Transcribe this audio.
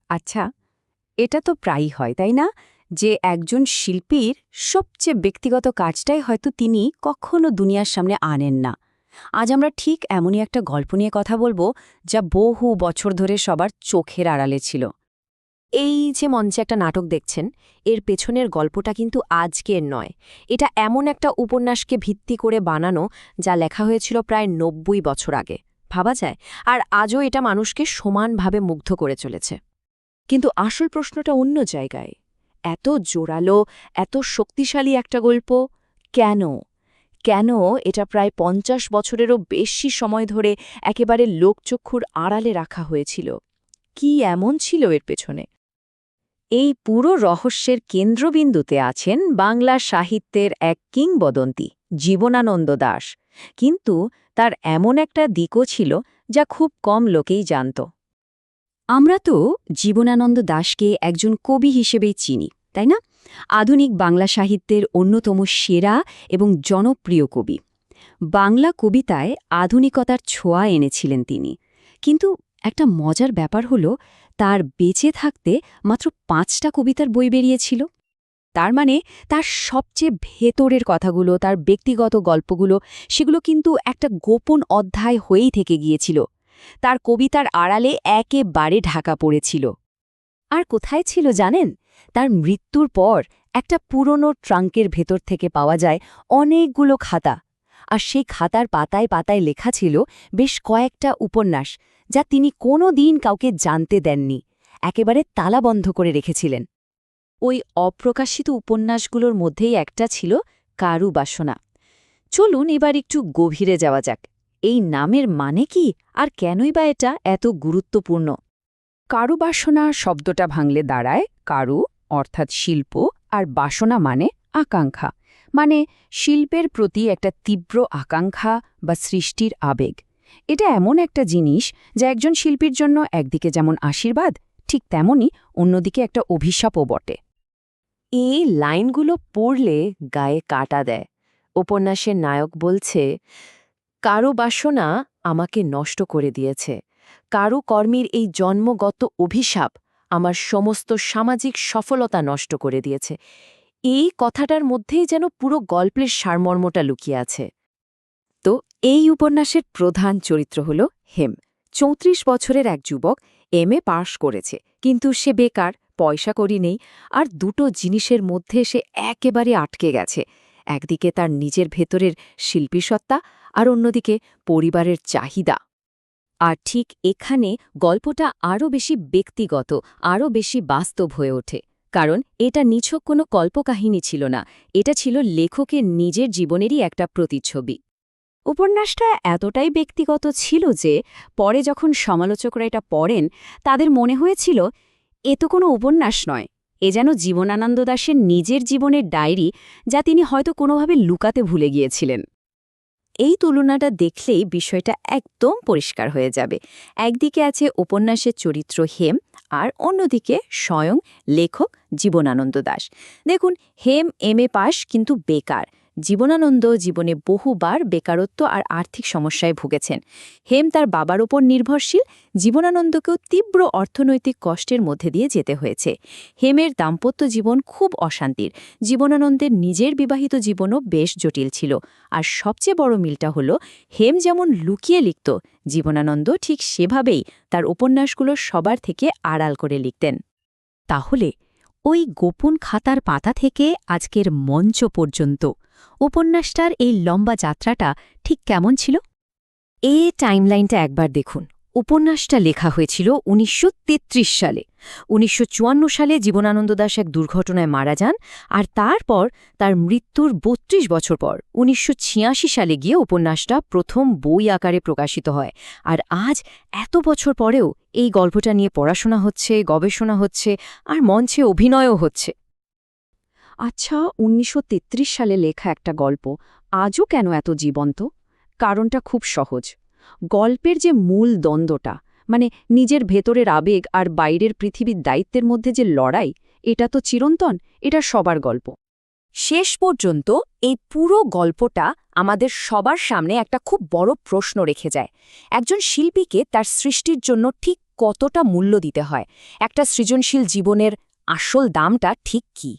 আচ্ছা, এটা তো প্রায়ই হয় তাই না, যে একজন শিল্পীর সবচেয়ে ব্যক্তিগত কাজটাই হয়তো তিনি কখনো দুনিয়ার সামনে আনেন না। আজ আমরা ঠিক এমনই একটা গল্প নিয়ে কথা বলবো, যা বহু বছর ধরে সবার চোখের আড়ালে ছিল। এই যে মঞ্চে একটা নাটক দেখছেন, এর পেছনের গল্পটা কিন্তু আজকের নয়। এটা এমন একটা উপন্যাসকে ভিত্তি করে বানানো, যা লেখা হয়েছিল প্রায় ৯০ বছর আগে। ভাবা যায়? আর আজও এটা মানুষকে সমানভাবে মুগ্ধ করে চলেছে। কিন্তু আসল প্রশ্নটা অন্য জায়গায়। এত জোরালো, এত শক্তিশালী একটা গল্প কেন? কেন এটা প্রায় ৫০ বছরেরও বেশি সময় ধরে একেবারে লোকচক্ষুর আড়ালে রাখা হয়েছিল? কি এমন ছিল এর পেছনে? এই পুরো রহস্যের কেন্দ্রবিন্দুতে আছেন বাংলা সাহিত্যের এক কিংবদন্তি জীবনানন্দ দাশ। কিন্তু তার এমন একটা দিকও ছিল যা খুব কম লোকেই জানত। আমরা তো জীবনানন্দ দাশকে একজন কবি হিসেবেই চিনি, তাই না? আধুনিক বাংলা সাহিত্যের অন্যতম সেরা এবং জনপ্রিয় কবি। বাংলা কবিতায় আধুনিকতার ছোঁয়া এনেছিলেন তিনি। কিন্তু একটা মজার ব্যাপার হলো, তার বেঁচে থাকতে মাত্র ৫টা কবিতার বই বেরিয়েছিল। তার মানে তার সবচেয়ে ভেতরের কথাগুলো, তার ব্যক্তিগত গল্পগুলো, সেগুলো কিন্তু একটা গোপন অধ্যায় হয়েই থেকে গিয়েছিল। তার কবিতার আড়ালে একেবারে ঢাকা পড়েছিল। আর কোথায় ছিল জানেন? তার মৃত্যুর পর একটা পুরনো ট্রাঙ্কের ভেতর থেকে পাওয়া যায় অনেকগুলো খাতা। আর সেই খাতার পাতায় পাতায় লেখা ছিল বেশ কয়েকটা উপন্যাস, যা তিনি কোনো দিন কাউকে জানতে দেননি, একেবারে তালাবন্ধ করে রেখেছিলেন। ওই অপ্রকাশিত উপন্যাসগুলোর মধ্যেই একটা ছিল কারু বাসনা। চলুন এবার একটু গভীরে যাওয়া যাক। এই নামের মানে কি, আর কেনই বা এটা এত গুরুত্বপূর্ণ? কারুবাসনা শব্দটা ভাঙলে দাঁড়ায় কারু অর্থাৎ শিল্প, আর বাসনা মানে আকাঙ্ক্ষা, মানে শিল্পের প্রতি একটা তীব্র আকাঙ্ক্ষা বা সৃষ্টির আবেগ। এটা এমন একটা জিনিস যা একজন শিল্পীর জন্য একদিকে যেমন আশীর্বাদ, ঠিক তেমনি অন্যদিকে একটা অভিশাপও বটে। এই লাইনগুলো পড়লে গায়ে কাটা দেয়। উপন্যাসের নায়ক বলছে, কারো বাসনা আমাকে নষ্ট করে দিয়েছে। কারো কর্মীর এই জন্মগত অভিশাপ আমার সমস্ত সামাজিক সফলতা নষ্ট করে দিয়েছে। এই কথাটার মধ্যেই যেন পুরো গল্পের সারমর্মটা লুকিয়ে আছে। তো এই উপন্যাসের প্রধান চরিত্র হল হেম। ৩৪ বছরের এক যুবক, এমএ পাশ করেছে, কিন্তু সে বেকার, পয়সা কড়ি নেই, আর দুটো জিনিসের মধ্যে সে একেবারে আটকে গেছে। একদিকে তার নিজের ভেতরের শিল্পীসত্তা, আর অন্যদিকে পরিবারের চাহিদা। আর ঠিক এখানে গল্পটা আরও বেশি ব্যক্তিগত, আরও বেশি বাস্তব হয়ে ওঠে। কারণ এটা নিছক কোনো কল্পকাহিনী ছিল না, এটা ছিল লেখকের নিজের জীবনেরই একটা প্রতিচ্ছবি। উপন্যাসটা এতটাই ব্যক্তিগত ছিল যে পরে যখন সমালোচকরা এটা পড়েন, তাদের মনে হয়েছিল এ তো কোনো উপন্যাস নয়, এ যেন জীবনানন্দ দাশের নিজের জীবনের ডায়েরি, যা তিনি হয়তো কোনোভাবে লুকাতে ভুলে গিয়েছিলেন। এই তুলনাটা দেখলেই বিষয়টা একদম পরিষ্কার হয়ে যাবে। একদিকে আছে উপন্যাসের চরিত্র হেম, আর অন্যদিকে স্বয়ং লেখক জীবনানন্দ দাশ। দেখুন, হেম এমএ পাশ কিন্তু বেকার। জীবনানন্দ জীবনে বহুবার বেকারত্ব আর আর্থিক সমস্যায় ভুগেছেন। হেম তার বাবার ওপর নির্ভরশীল, জীবনানন্দকেও তীব্র অর্থনৈতিক কষ্টের মধ্যে দিয়ে যেতে হয়েছে। হেমের দাম্পত্য জীবন খুব অশান্তির, জীবনানন্দের নিজের বিবাহিত জীবনও বেশ জটিল ছিল। আর সবচেয়ে বড় মিলটা হলো, হেম যেমন লুকিয়ে লিখত, জীবনানন্দ ঠিক সেভাবেই তার উপন্যাসগুলো সবার থেকে আড়াল করে লিখতেন। তাহলে ওই গোপন খাতার পাতা থেকে আজকের মঞ্চ পর্যন্ত উপন্যাসটার এই লম্বা যাত্রাটা ঠিক কেমন ছিল? এই টাইমলাইনটা একবার দেখুন। উপন্যাসটা লেখা হয়েছিল ১৯৩৩ সালে। ১৯৫৪ সালে জীবনানন্দ দাশ এক দুর্ঘটনায় মারা যান, আর তারপর তার মৃত্যুর ৩২ বছর পর ১৯৮৬ সালে গিয়ে উপন্যাসটা প্রথম বই আকারে প্রকাশিত হয়। আর আজ এত বছর পরেও এই গল্পটা নিয়ে পড়াশোনা হচ্ছে, গবেষণা হচ্ছে, আর মঞ্চে অভিনয়ও হচ্ছে। আচ্ছা, ১৯৩৩ সালে লেখা একটা গল্প আজও কেন এত জীবন্ত? কারণটা খুব সহজ। গল্পের যে মূল দ্বন্দ্বটা, মানে নিজের ভেতরের আবেগ আর বাইরের পৃথিবীর দায়িত্বের মধ্যে যে লড়াই, এটা তো চিরন্তন, এটা সবার গল্প। শেষ পর্যন্ত এই পুরো গল্পটা আমাদের সবার সামনে একটা খুব বড় প্রশ্ন রেখে যায়। একজন শিল্পীকে তার সৃষ্টির জন্য ঠিক কতটা মূল্য দিতে হয় একটা সৃজনশীল জীবনের আসল দামটা ঠিক কী